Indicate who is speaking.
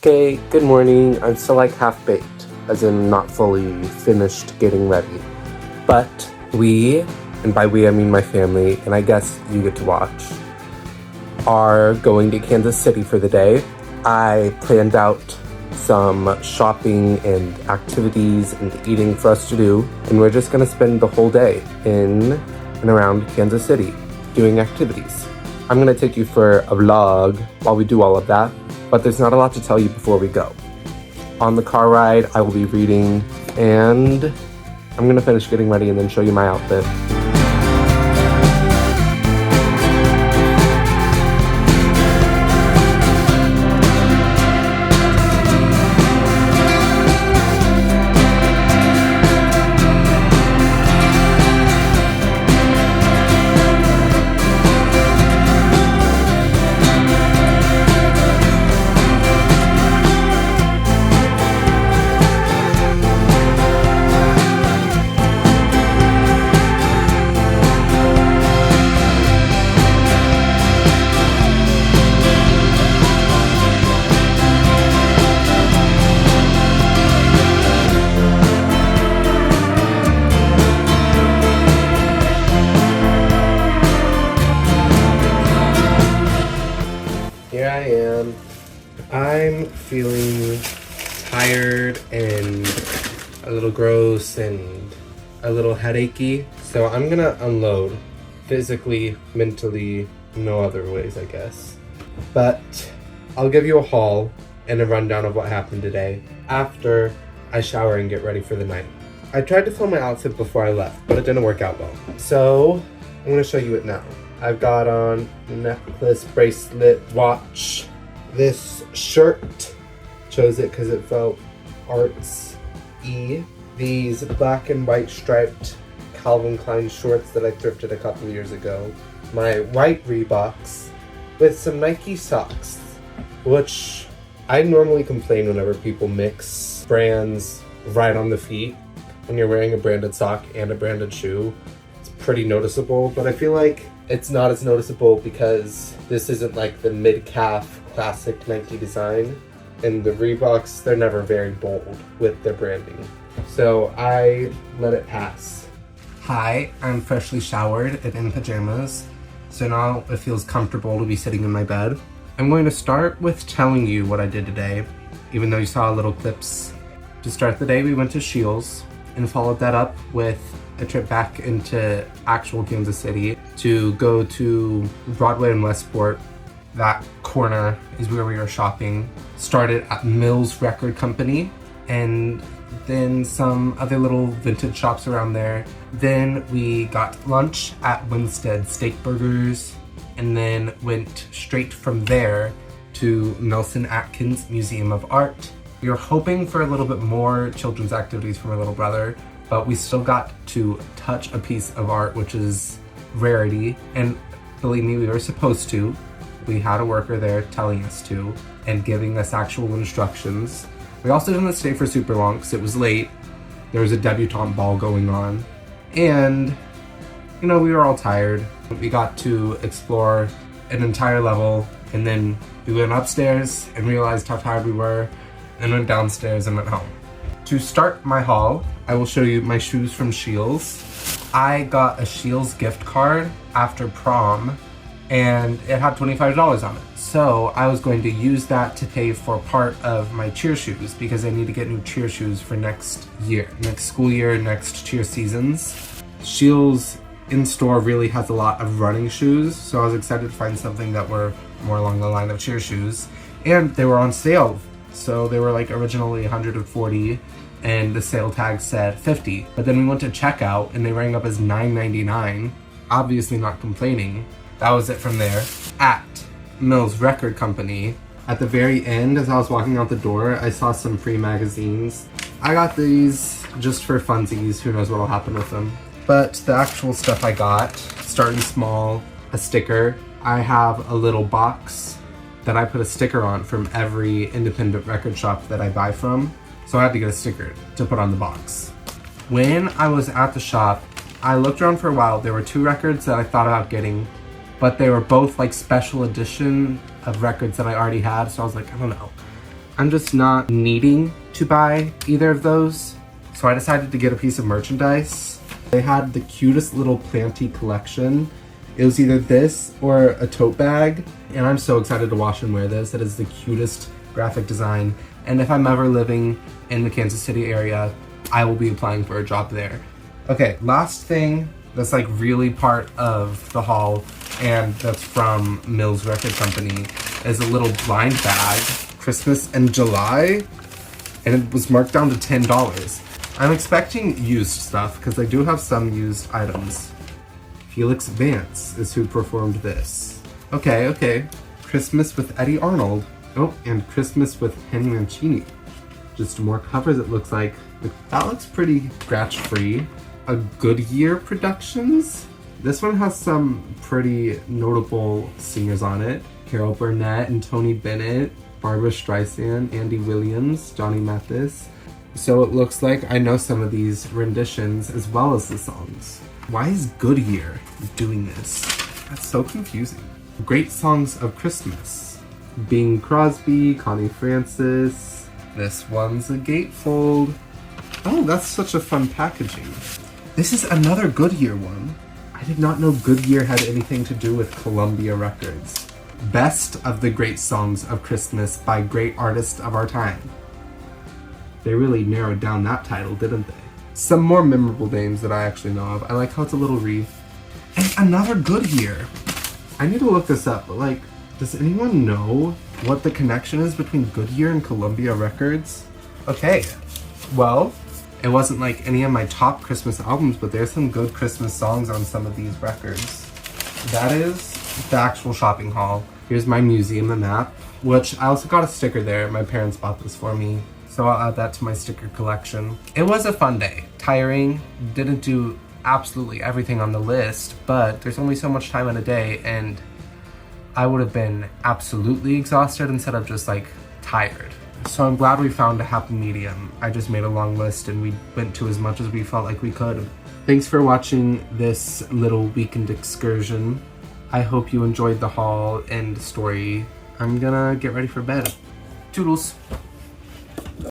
Speaker 1: Okay, good morning. I'm still like half baked, as in not fully finished getting ready. But we, and by we I mean my family, and I guess you get to watch, are going to Kansas City for the day. I planned out some shopping and activities and eating for us to do, and we're just gonna spend the whole day in and around Kansas City doing activities. I'm gonna take you for a vlog while we do all of that, but there's not a lot to tell you before we go. On the car ride, I will be reading, and I'm gonna finish getting ready and then show you my outfit. Here I am. I'm feeling tired and a little gross and a little headachy. So I'm gonna unload physically, mentally, no other ways, I guess. But I'll give you a haul and a rundown of what happened today after I shower and get ready for the night. I tried to film my outfit before I left, but it didn't work out well. So I'm gonna show you it now. I've got on necklace, bracelet, watch. This shirt, chose it because it felt artsy. These black and white striped Calvin Klein shorts that I thrifted a couple years ago. My white Reeboks with some Nike socks, which I normally complain whenever people mix brands right on the feet. When you're wearing a branded sock and a branded shoe, it's pretty noticeable, but I feel like it's not as noticeable because this isn't like the mid-calf classic Nike design. And the Reeboks, they're never very bold with their branding. So I let it pass. Hi, I'm freshly showered and in pajamas. So now it feels comfortable to be sitting in my bed. I'm going to start with telling you what I did today, even though you saw little clips. To start the day, we went to Scheels and followed that up with a trip back into actual Kansas City to go to Broadway and Westport. That corner is where we were shopping. Started at Mills Record Company and then some other little vintage shops around there. Then we got lunch at Winstead Steak Burgers and then went straight from there to Nelson Atkins Museum of Art. We were hoping for a little bit more children's activities for my little brother, but we still got to touch a piece of art, which is rarity. And believe me, we were supposed to. We had a worker there telling us to and giving us actual instructions. We also didn't stay for super long because it was late. There was a debutante ball going on. And, we were all tired. We got to explore an entire level, and then we went upstairs and realized how tired we were, and went downstairs and went home. To start my haul, I will show you my shoes from Scheels. I got a Scheels gift card after prom, and it had $25 on it. So I was going to use that to pay for part of my cheer shoes because I need to get new cheer shoes for next school year, next cheer seasons. Scheels in-store really has a lot of running shoes, so I was excited to find something that were more along the line of cheer shoes. And they were on sale, so they were like originally $140 and the sale tag said $50. But then we went to checkout and they rang up as $9.99. Obviously not complaining. That was it from there. At Mills Record Company, at the very end, as I was walking out the door, I saw some free magazines. I got these just for funsies, who knows what'll happen with them. But the actual stuff I got, starting small, a sticker. I have a little box that I put a sticker on from every independent record shop that I buy from. So I had to get a sticker to put on the box. When I was at the shop, I looked around for a while. There were two records that I thought about getting, but they were both like special edition of records that I already had. So I was like, I don't know. I'm just not needing to buy either of those. So I decided to get a piece of merchandise. They had the cutest little planty collection. It was either this or a tote bag. And I'm so excited to wash and wear this. It is the cutest graphic design. And if I'm ever living in the Kansas City area, I will be applying for a job there. Okay, last thing that's like really part of the haul, and that's from Mills Record Company, is a little blind bag, Christmas in July, and it was marked down to $10. I'm expecting used stuff because I do have some used items. Felix Vance is who performed this. Okay. Christmas with Eddie Arnold. Oh, and Christmas with Henny Mancini. Just more covers, it looks like. That looks pretty scratch-free. A Goodyear Productions. This one has some pretty notable singers on it. Carol Burnett and Tony Bennett, Barbara Streisand, Andy Williams, Johnny Mathis. So it looks like I know some of these renditions as well as the songs. Why is Goodyear doing this? That's so confusing. Great songs of Christmas. Bing Crosby, Connie Francis. This one's a gatefold. Oh, that's such a fun packaging. This is another Goodyear one. I did not know Goodyear had anything to do with Columbia Records. Best of the Great Songs of Christmas by Great Artists of Our Time. They really narrowed down that title, didn't they? Some more memorable names that I actually know of. I like how it's a little wreath. And another Goodyear. I need to look this up, but like, does anyone know what the connection is between Goodyear and Columbia Records? Okay, well, it wasn't like any of my top Christmas albums, but there's some good Christmas songs on some of these records. That is the actual shopping haul. Here's my museum, the map, which I also got a sticker there. My parents bought this for me, so I'll add that to my sticker collection. It was a fun day. Tiring, didn't do absolutely everything on the list, but there's only so much time in a day, and I would have been absolutely exhausted instead of just like tired. So I'm glad we found a happy medium. I just made a long list and we went to as much as we felt like we could. Thanks for watching this little weekend excursion. I hope you enjoyed the haul and story. I'm gonna get ready for bed. Toodles.